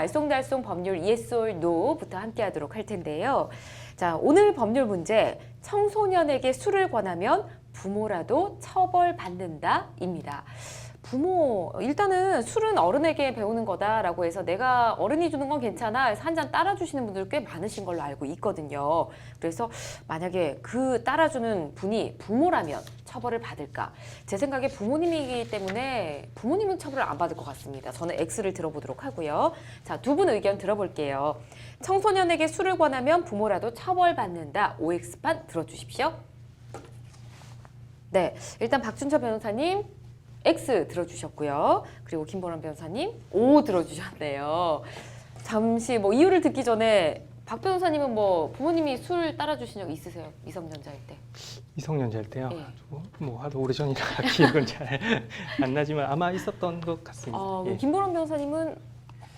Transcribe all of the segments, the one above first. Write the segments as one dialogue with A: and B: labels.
A: 알쏭달쏭 법률 Yes or No부터 함께 하도록 할 텐데요. 자, 오늘 법률 문제, 청소년에게 술을 권하면 부모라도 처벌받는다입니다. 부모, 일단은 술은 어른에게 배우는 거다라고 해서 내가 어른이 주는 건 괜찮아 해서 한 잔 따라주시는 분들 꽤 많으신 걸로 알고 있거든요. 그래서 만약에 그 따라주는 분이 부모라면 처벌을 받을까? 제 생각에 부모님이기 때문에 부모님은 처벌을 안 받을 것 같습니다. 저는 X를 들어보도록 하고요. 자, 두 분 의견 들어볼게요. 청소년에게 술을 권하면 부모라도 처벌받는다. OX판 들어주십시오. 네, 일단 박준철 변호사님 X 들어주셨고요. 그리고 김보람 변호사님 O 들어주셨네요. 잠시 뭐 이유를 듣기 전에 박 변호사님은 뭐 부모님이 술 따라주신 적 있으세요? 미성년자일 때?
B: 미성년자일 때요?
A: 예.
B: 뭐 하도 오래전이라 기억은 잘 안 나지만 아마 있었던 것 같습니다. 예.
A: 김보람 변호사님은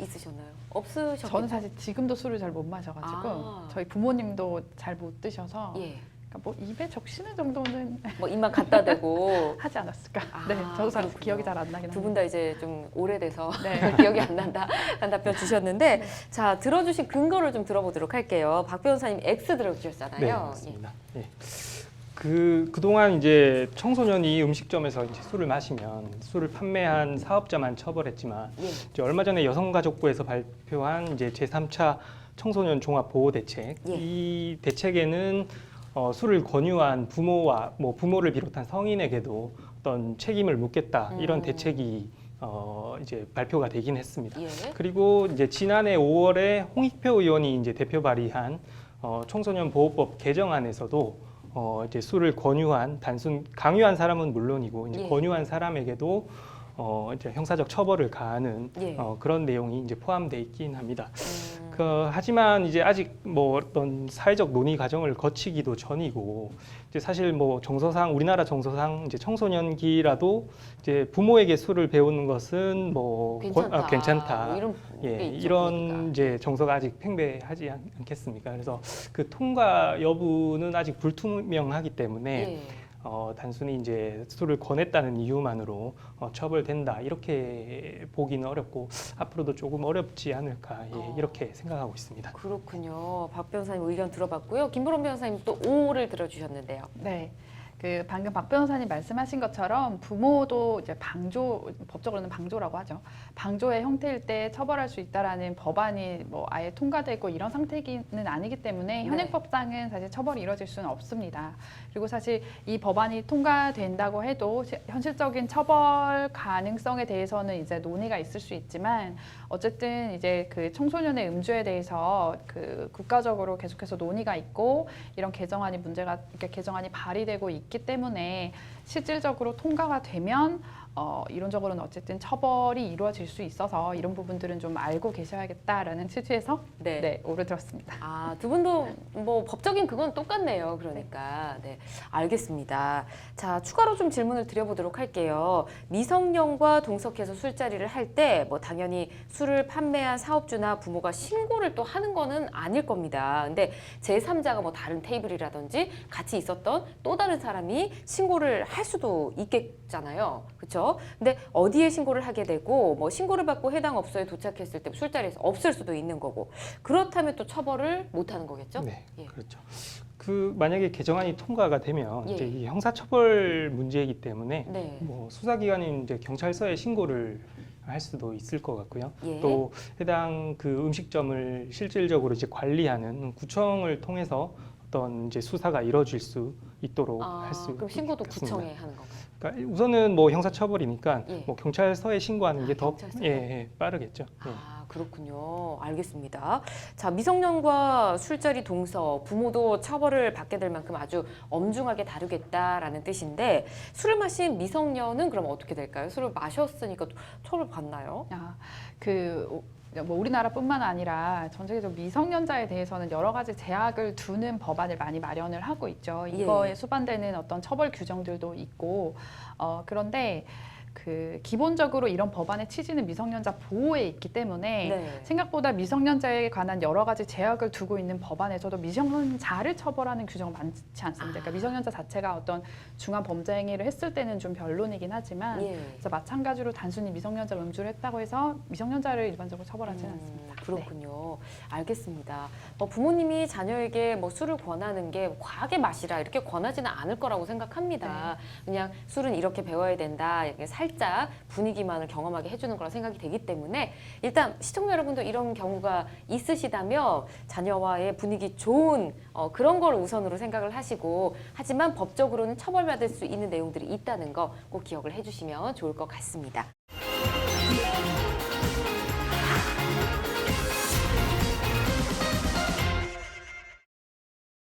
A: 있으셨나요? 없으셨겠죠?
C: 저는 사실 지금도 술을 잘 못 마셔가지고 저희 부모님도 잘 못 드셔서
A: 예.
C: 그러니까 뭐 입에 적시는 정도는
A: 뭐 입만 갖다 대고
C: 하지 않았을까.
A: 아,
C: 네, 저도 잘
A: 그렇군요.
C: 기억이 잘 안 나긴
A: 두 분
C: 합니다.
A: 다 이제 좀 오래돼서
C: 네.
A: 기억이 안 난다 라는 답변 주셨는데 자, 들어주신 근거를 좀 들어보도록 할게요. 박 변호사님 X 들어주셨잖아요.
B: 네, 맞습니다. 예. 그동안 이제 청소년이 음식점에서 이제 술을 마시면 술을 판매한 사업자만 처벌했지만
A: 예.
B: 이제 얼마 전에 여성가족부에서 발표한 이제 제3차 청소년 종합보호대책
A: 예.
B: 이 대책에는 술을 권유한 부모와 뭐 부모를 비롯한 성인에게도 어떤 책임을 묻겠다 이런 대책이 이제 발표가 되긴 했습니다.
A: 예.
B: 그리고 이제 지난해 5월에 홍익표 의원이 이제 대표 발의한 청소년 보호법 개정안에서도 이제 술을 권유한 단순 강요한 사람은 물론이고 이제
A: 예.
B: 권유한 사람에게도 이제 형사적 처벌을 가하는
A: 예.
B: 그런 내용이 이제 포함되어 있긴 합니다. 하지만 이제 아직 뭐 어떤 사회적 논의 과정을 거치기도 전이고 이제 사실 뭐 정서상 우리나라 정서상 이제 청소년기라도 이제 부모에게 술을 배우는 것은 뭐 괜찮다.
A: 뭐 이런
B: 예,
A: 게 있죠,
B: 이런
A: 분위기가.
B: 이제 정서가 아직 팽배하지 않겠습니까? 그래서 그 통과 여부는 아직 불투명하기 때문에
A: 예.
B: 단순히 이제 술을 권했다는 이유만으로 처벌된다 이렇게 보기는 어렵고 앞으로도 조금 어렵지 않을까 이렇게 생각하고 있습니다.
A: 그렇군요. 박 변호사님 의견 들어봤고요. 김보람 변호사님 또 O를 들어주셨는데요.
C: 네. 그 방금 박 변호사님 말씀하신 것처럼 부모도 이제 방조, 법적으로는 방조라고 하죠. 방조의 형태일 때 처벌할 수 있다라는 법안이 뭐 아예 통과되고 이런 상태는 아니기 때문에 현행법상은 사실 처벌이 이루어질 수는 없습니다. 그리고 사실 이 법안이 통과된다고 해도 현실적인 처벌 가능성에 대해서는 이제 논의가 있을 수 있지만 어쨌든 이제 그 청소년의 음주에 대해서 그 국가적으로 계속해서 논의가 있고 이런 개정안이 문제가 이렇게 개정안이 발의되고 있기 때문에 실질적으로 통과가 되면 이론적으로는 어쨌든 처벌이 이루어질 수 있어서 이런 부분들은 좀 알고 계셔야겠다라는 취지에서 네, 오를 들었습니다.
A: 아, 두 분도 뭐 법적인 그건 똑같네요. 그러니까 네, 알겠습니다. 자, 추가로 좀 질문을 드려보도록 할게요. 미성년과 동석해서 술자리를 할 때 뭐 당연히 술을 판매한 사업주나 부모가 신고를 또 하는 거는 아닐 겁니다. 근데 제3자가 뭐 다른 테이블이라든지 같이 있었던 또 다른 사람이 신고를 할 수도 있겠잖아요. 그렇죠? 근데 어디에 신고를 하게 되고 뭐 신고를 받고 해당 업소에 도착했을 때 술자리에서 없을 수도 있는 거고 그렇다면 또 처벌을 못 하는 거겠죠?
B: 네,
A: 예.
B: 그렇죠. 만약에 개정안이 통과가 되면
A: 예.
B: 이제 이 형사처벌 문제이기 때문에
A: 네.
B: 뭐 수사기관인 이제 경찰서에 신고를 할 수도 있을 것 같고요.
A: 예.
B: 또 해당 그 음식점을 실질적으로 이제 관리하는 구청을 통해서 어떤 이제 수사가 이루어질 수 있도록 할 수
A: 그럼 신고도
B: 있습니다.
A: 구청에 하는 건가요?
B: 그러니까 우선은 뭐 형사처벌이니까
A: 예.
B: 뭐 경찰서에 신고하는 게 더
A: 경찰서요?
B: 빠르겠죠. 예.
A: 아, 그렇군요. 알겠습니다. 자, 미성년과 술자리 동서, 부모도 처벌을 받게 될 만큼 아주 엄중하게 다루겠다라는 뜻인데 술을 마신 미성년은 그럼 어떻게 될까요? 술을 마셨으니까 또 처벌 받나요?
C: 뭐 우리나라뿐만 아니라 전 세계적으로 미성년자에 대해서는 여러 가지 제약을 두는 법안을 많이 마련을 하고 있죠. 이거에 수반되는 어떤 처벌 규정들도 있고 그런데 그 기본적으로 이런 법안의 취지는 미성년자 보호에 있기 때문에
A: 네.
C: 생각보다 미성년자에 관한 여러 가지 제약을 두고 있는 법안에서도 미성년자를 처벌하는 규정은 많지 않습니다. 그러니까 미성년자 자체가 어떤 중한 범죄 행위를 했을 때는 좀 변론이긴 하지만
A: 예.
C: 그래서 마찬가지로 단순히 미성년자를 음주를 했다고 해서 미성년자를 일반적으로 처벌하지는 않습니다.
A: 그렇군요. 알겠습니다. 부모님이 자녀에게 뭐 술을 권하는 게 과하게 마시라 이렇게 권하지는 않을 거라고 생각합니다. 그냥 술은 이렇게 배워야 된다. 이렇게 살짝 분위기만을 경험하게 해주는 거라 생각이 되기 때문에 일단 시청자 여러분도 이런 경우가 있으시다면 자녀와의 분위기 좋은 그런 걸 우선으로 생각을 하시고 하지만 법적으로는 처벌받을 수 있는 내용들이 있다는 거 꼭 기억을 해주시면 좋을 것 같습니다.